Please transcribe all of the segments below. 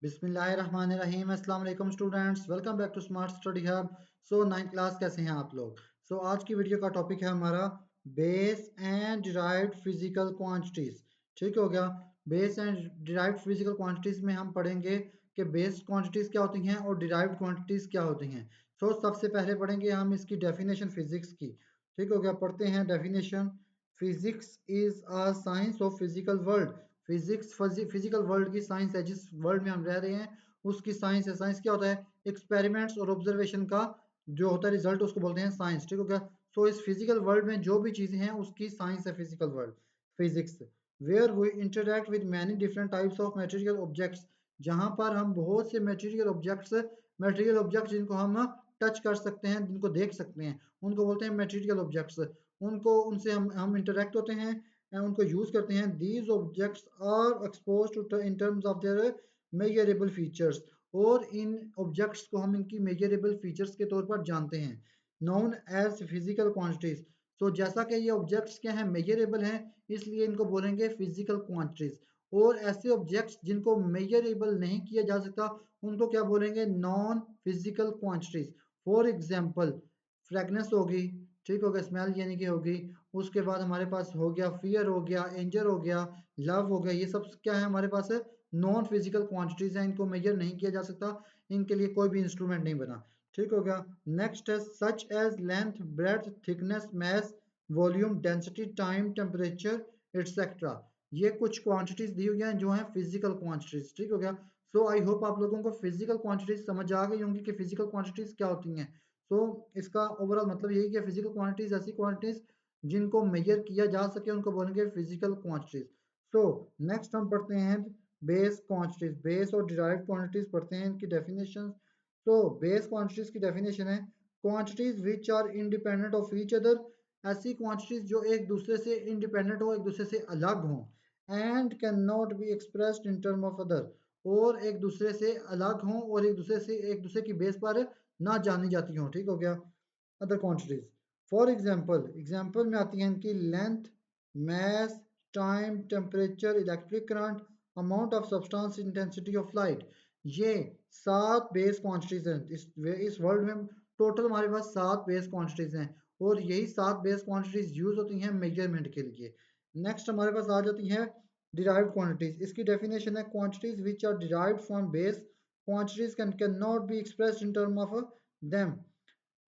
बिस्मिल्लाहिर्रहमानिर्रहीम। अस्सलाम वालेकुम students, welcome back to smart study hub. 9th class, कैसे हैं आप लोग? आज की वीडियो का टॉपिक है हमारा base and derived physical quantities. ठीक हो गया। Base and derived physical quantities में हम पढ़ेंगे कि बेस क्वांटिटीज क्या होती हैं और डिराइव्ड क्वांटिटीज क्या होती हैं। सबसे पहले पढ़ेंगे हम इसकी डेफिनेशन फिजिक्स की। ठीक हो गया, पढ़ते हैं definition. Physics is a science of physical world. Physics physical world की साइंस है, जिस वर्ल्ड में हम रह रहे हैं उसकी साइंस है। साइंस क्या होता है? एक्सपेरिमेंट्स और ऑब्जर्वेशन का जो होता है रिजल्ट, उसको बोलते हैं साइंस। ठीक हो गया। इस फिजिकल वर्ल्ड में जो भी चीजें हैं उसकी साइंस है physical world, physics. Where we interact with many different types of material objects, जहां पर हम बहुत से मटेरियल ऑब्जेक्ट्स जिनको हम टच कर सकते हैं, जिनको देख सकते हैं, उनको बोलते हैं मटेरियल ऑब्जेक्ट्स। उनसे हम इंटरेक्ट होते हैं, उनको यूज करते हैं। These objects are expose to in terms of their measurable features, और इन ऑब्जेक्ट्स को हम इनकी मेजरेबल फीचर्स के तौर पर जानते हैं, नोन एज फिजिकल क्वांटिटीज। जैसा कि ये ऑब्जेक्ट्स क्या हैं, मेजरेबल हैं, इसलिए इनको बोलेंगे फिजिकल क्वांटिटीज। और ऐसे ऑब्जेक्ट्स जिनको मेजरेबल नहीं किया जा सकता, उनको क्या बोलेंगे? Non physical quantities. For example, fragrance होगी, ठीक हो गया, स्मेल यानी कि होगी। उसके बाद हमारे पास हो गया फियर, हो गया एंजर, हो गया लव, हो गया। ये सब क्या है हमारे पास? नॉन फिजिकल क्वांटिटीज हैं, इनको मेजर नहीं किया जा सकता, इनके लिए कोई भी इंस्ट्रूमेंट नहीं बना। ठीक हो गया। नेक्स्ट है such as length, breadth, thickness, mass, volume, density, time, temperature, etcetera. ये कुछ क्वांटिटीज दी हुई हैं जो हैं फिजिकल क्वांटिटीज। ठीक हो गया। आई होप आप लोगों को फिजिकल क्वांटिटीज समझ आ गई होंगी कि फिजिकल क्वांटिटीज क्या होती हैं। इसका ओवरऑल मतलब यही कि फिजिकल क्वांटिटीज ऐसी क्वांटिटीज जिनको मेजर किया जा सके, उनको बोलेंगे फिजिकल क्वांटिटीज। नेक्स्ट हम पढ़ते हैं बेस क्वांटिटीज। बेस और डिराइव्ड क्वांटिटीज पढ़ते हैं, इनकी डेफिनेशन। बेस क्वांटिटीज की डेफिनेशन है quantities which are independent of each other. ऐसी क्वांटिटीज जो एक दूसरे से इंडिपेंडेंट हो, एक दूसरे से अलग हो, and can not be expressed in term of other, और एक दूसरे से अलग हों और एक दूसरे की बेस पर ना जानी जाती हों। ठीक हो गया। अदर क्वांटिटीज, फॉर एग्जाम्पल में आती हैं इनकी length, mass, time, temperature, electric current, amount of substance, intensity of light. ये 7 बेस क्वांटिटीज हैं। इस वर्ल्ड में टोटल हमारे पास 7 बेस क्वांटिटीज हैं, और यही 7 बेस क्वांटिटीज यूज होती हैं मेजरमेंट के लिए। नेक्स्ट हमारे पास आ जाती है डिराइव्ड क्वांटिटीज। इसकी डेफिनेशन है quantities which are derived from base quantities can not be expressed in term of them.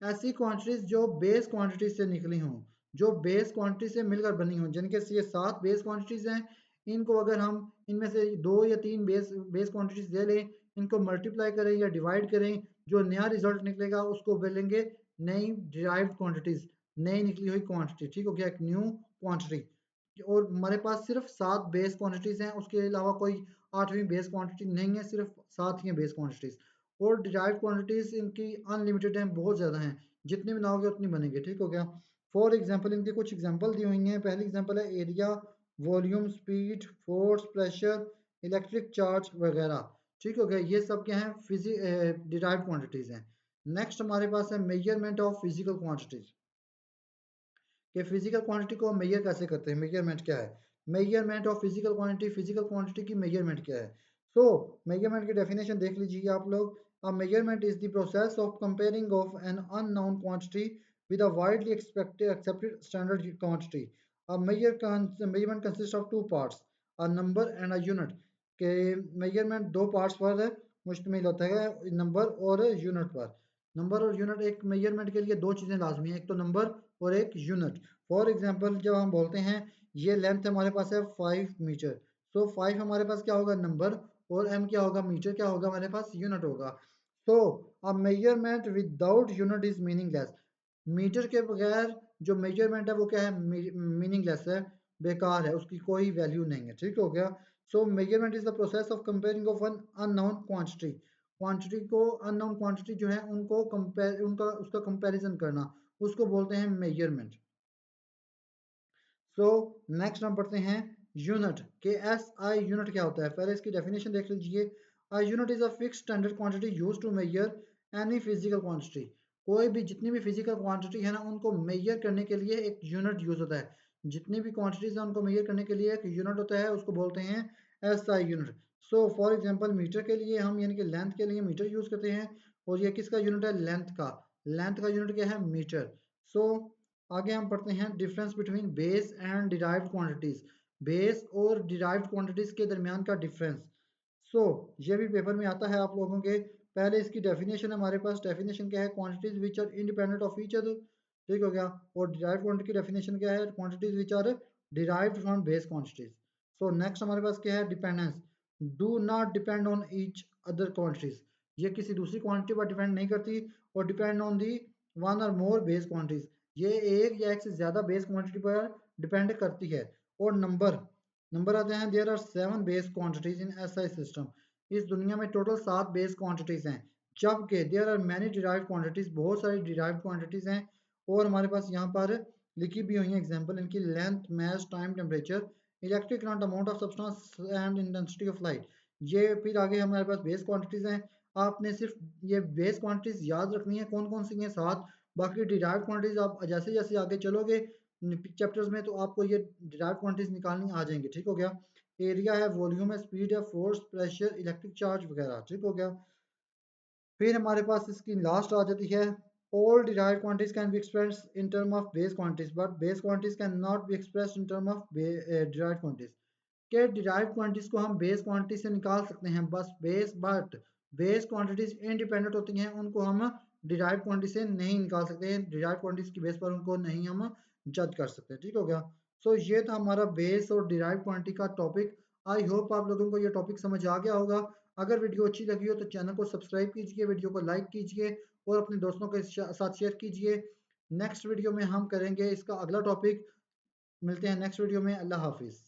ऐसी क्वांटिटीज जो बेस क्वांटिटीज से निकली हों, जो बेस क्वांटिटी से मिलकर बनी हों, जिनके ये 7 बेस क्वांटिटीज हैं, इनको अगर हम इनमें से 2 या 3 बेस क्वांटिटीज ले लें, इनको मल्टीप्लाई करें या डिवाइड करें, जो नया रिजल्ट निकलेगा उसको बोलेंगे नई डिराइव्ड क्वांटिटीज, नई निकली हुई क्वांटिटी। ठीक हो गया, एक न्यू क्वांटिटी। और हमारे पास सिर्फ 7 बेस क्वांटिटीज हैं, उसके अलावा कोई 8वीं बेस क्वांटिटी नहीं है, सिर्फ 7 ही हैं बेस क्वांटिटीज। और डिराइव्ड क्वांटिटीज इनकी अनलिमिटेड हैं, बहुत ज़्यादा हैं, जितनी बनाओगे उतनी बनेगी। ठीक हो गया। फॉर एग्जाम्पल, इनकी कुछ एग्जाम्पल दी हुई हैं। पहली एग्जाम्पल है area, volume, speed, force, pressure, electric charge वगैरह। ठीक हो गया। ये सब क्या है? डिराइव्ड क्वांटिटीज हैं। नेक्स्ट हमारे पास है मेजरमेंट ऑफ फिजिकल क्वांटिटीज, कि फिजिकल क्वांटिटी को हम मेजर कैसे करते हैं, मेजरमेंट क्या है। Measurement of physical quantity, physical quantity की मेजरमेंट क्या है। मेजरमेंट की डेफिनेशन देख लीजिए आप लोग। A measurement is the process of comparing of an unknown quantity with a widely accepted standard quantity. Measurement consists of two parts, a number and a unit. के measurement दो parts पर मुश्तमिल होता है, नंबर और यूनिट पर। Number और unit, एक मेजरमेंट के लिए दो चीज़ें लाजमी है, एक तो नंबर और एक यूनिट। फॉर एग्जांपल, जब हम बोलते हैं ये लेंथ हमारे पास है 5 मीटर, 5 हमारे पास क्या होगा? नंबर, और m क्या होगा? मीटर। क्या होगा हमारे पास? यूनिट होगा। A measurement without unit is meaningless. Metre के बगैर जो मेजरमेंट है वो क्या है? मीनिंगलेस है, बेकार है, उसकी कोई वैल्यू नहीं है। ठीक हो गया। Measurement is the process of comparing of an unknown quantity. Quantity को, अननोन क्वांटिटी जो है उनको कंपेयर, उनका उसका कंपैरिजन करना, उसको बोलते हैं मेजरमेंट। नेक्स्ट हम पढ़ते हैं यूनिट, के एस आई यूनिट क्या होता है। पहले इसकी डेफिनेशन देख लीजिए। A unit is a fixed standard quantity used to measure any physical quantity. कोई भी, जितनी भी फिजिकल क्वांटिटी है ना, उनको मेजर करने के लिए एक यूनिट यूज होता है। जितनी भी क्वांटिटीज है उनको मेजर करने के लिए एक यूनिट होता है, उसको बोलते हैं S I unit. So for example metre के लिए हम यानी कि लेंथ के लिए मीटर यूज करते हैं, और ये किसका यूनिट है, लेंथ का यूनिट क्या है, मीटर। सो आगे हम पढ़ते हैं difference between base and derived quantities, base और डिराइव्ड क्वांटिटीज के दरमियान का डिफरेंस। सो ये भी पेपर में आता है आप लोगों के। पहले इसकी डेफिनेशन हमारे पास, डेफिनेशन क्या है, quantities which are independent of each other, ठीक हो गया। और डिराइव्ड क्वांटिटी की डेफिनेशन क्या है, quantities which are derived from base quantities. So next हमारे पास क्या है, dependence, do not depend on each other quantities, ये किसी दूसरी क्वांटिटी पर डिपेंड नहीं करती, और डिपेंड ऑन दी वन और मोर बेस क्वांटिटीज, ये एक या एक से ज्यादा बेस क्वांटिटी पर डिपेंड करती है। और नंबर आते हैं, there are 7 base quantities in SI system, इस दुनिया में टोटल 7 बेस क्वांटिटीज हैं, जबकि there are many derived quantities, बहुत सारी डिराइव्ड क्वांटिटीज हैं। और हमारे पास यहाँ पर लिखी भी हुई है एग्जांपल इनकी, length, mass, time, temperature, electric current, amount of substance and intensity of light. ये फिर आगे हमारे पास बेस क्वांटिटीज हैं। आपने सिर्फ ये बेस क्वांटिटीज याद रखनी है कौन कौन सी हैं, 7। बाकी डिराइव्ड क्वांटिटीज आप जैसे जैसे आगे चलोगे चैप्टर्स में, तो आपको ये डिराइव्ड क्वांटिटीज निकालनी आ जाएंगी, ठीक हो गया। एरिया है, वॉल्यूम है, स्पीड है, फोर्स, प्रेशर, इलेक्ट्रिक चार्ज वगैरह, ठीक हो गया। फिर हमारे पास इसकी लास्ट आ जाती है, all derived quantities can be expressed in term of base quantities but base quantities cannot be expressed in term of derived quantities, के डिराइव्ड क्वांटिटीज को हम बेस क्वांटिटी से निकाल सकते हैं बस, बट बेस क्वांटिटीज इंडिपेंडेंट होती हैं, उनको हम डिराइव्ड क्वांटिटी से नहीं निकाल सकते हैं, डिराइव्ड क्वांटिटीज की बेस पर उनको नहीं हम जज कर सकते, ठीक हो गया। सो ये था हमारा बेस और डिराइव्ड क्वांटिटी का टॉपिक। आई होप आप लोगों को ये टॉपिक समझ आ गया होगा। अगर वीडियो अच्छी लगी हो तो चैनल को सब्सक्राइब कीजिए, वीडियो को लाइक कीजिए और अपने दोस्तों के साथ शेयर कीजिए। नेक्स्ट वीडियो में हम करेंगे इसका अगला टॉपिक। मिलते हैं नेक्स्ट वीडियो में। अल्लाह हाफिज़।